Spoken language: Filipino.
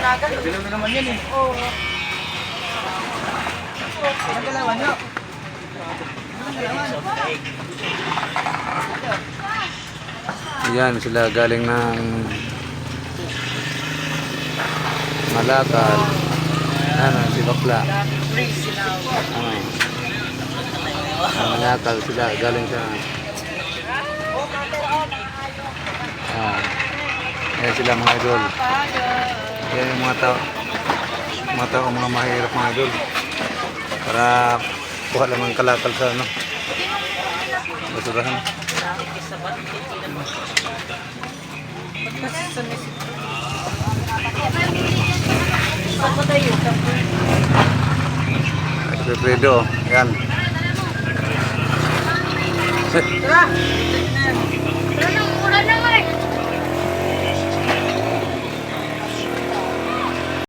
Bilog naman yan eh. Oo. Ang dalawa nyo. Yan sila galing ng Malakal. Ano, si Bakla. Malakal sila galing sa yan sila mga idol. Yan yung mga tao mga mahirap mga idol. Para kuha lang ng kalakal sa ano. Basurahan. Fredo, yan. Tara! Tara na, mura na nga eh.